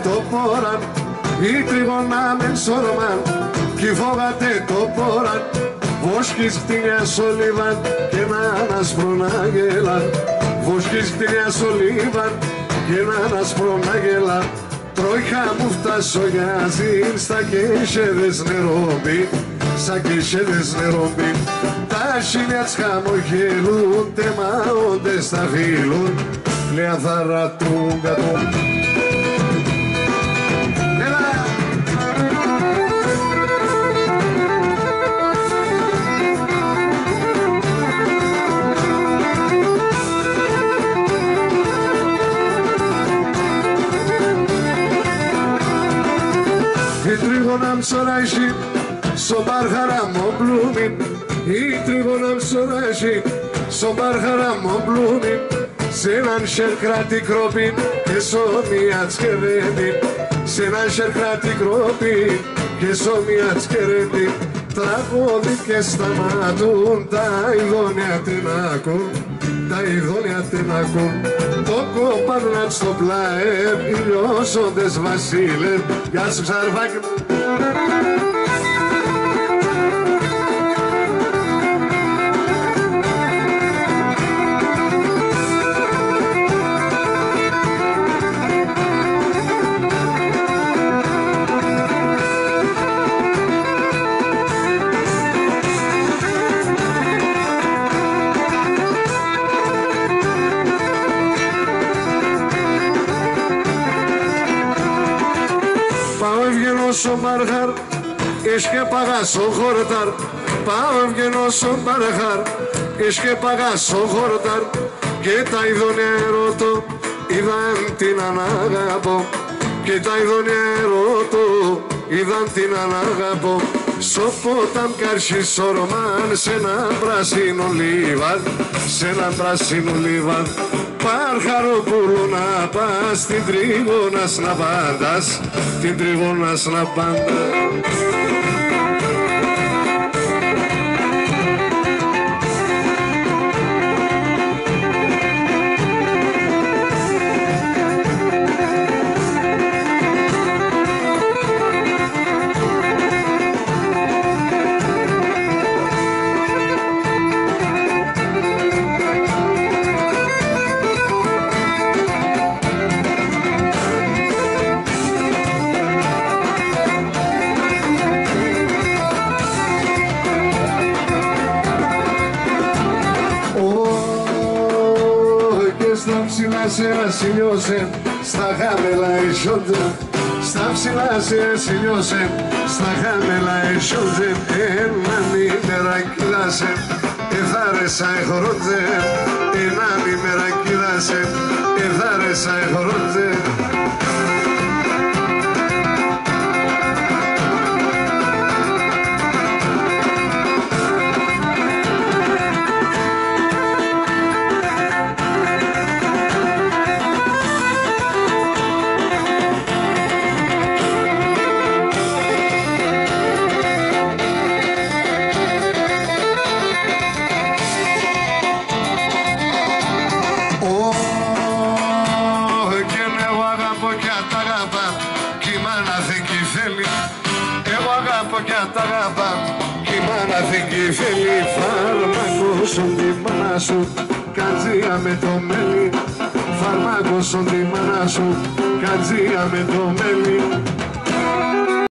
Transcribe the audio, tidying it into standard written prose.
το πόραν, η τριγωνά μεν σόρμαν, κι φόγατε το πόραν, βόσκης χτινιά σολίβαν και έναν άσπρον αγέλαν, βόσκης χτινιά σολίβαν και έναν άσπρον αγέλαν. Τρόιχα μου φτάσω για ζήν στα κέσεδες νερόμπι, στα κέσεδες νερόμπι. Τα σύνια τς χαμογελούν, τεμαόντες τα φίλουν, πλέον θα ρατούν κατούν. Η τρίγωνα μσοράζει, στο μπαρχαραμό μπλούμιν. Η τρίγωνα μσοράζει, στο μπαρχαραμό μπλούμιν. Σ' έναν σερκράτη κρόπιν και σώμια τσκερέντιν. Σ' έναν σερκράτη κρόπιν και σώμια τσκερέντιν. Τραγώδι και σταματούν, τα ειδόνια την ακούν, τα ειδόνια την ακούν. Το κοπάνat στο πλάερ, ηλιώσοντες βασίλερ. Γεια σου Ξαρβάκη μου. Στο Μαργάρ, και παγά στο χορτάρ. Πάω ευγενώ στο Μαργάρ, και παγά στο χορτάρ. Και τα ειδόνια ερωτώ, είδαν την ανάγαπο. Και τα ειδόνια ερωτώ, είδαν την ανάγαπο. Στο ποτάμ καρσί σορμάν, σε ένα πράσινο λίβαν, σε ένα πράσινο λίβαν. Παρχαροπούλου να πας, την τρίγωνας να πάντας, την τρίγωνας να πάντας. Σε ασυλιώσε, στα χάμελα ισιόντζε. Στα ψηλά σε ασυλιώσε, στα χάμελα ισιόντζε. Έναν ημέρα κυλάσε, εθάρεσα εχωρόντζε. Έναν ημέρα κυλάσε, εθάρεσα εχωρόντζε. Θέλει φάρμακο στον τη μάνα σου, κατζία με το μέλι. Φάρμακο στον τη μάνα σου, κατζία με το μέλι.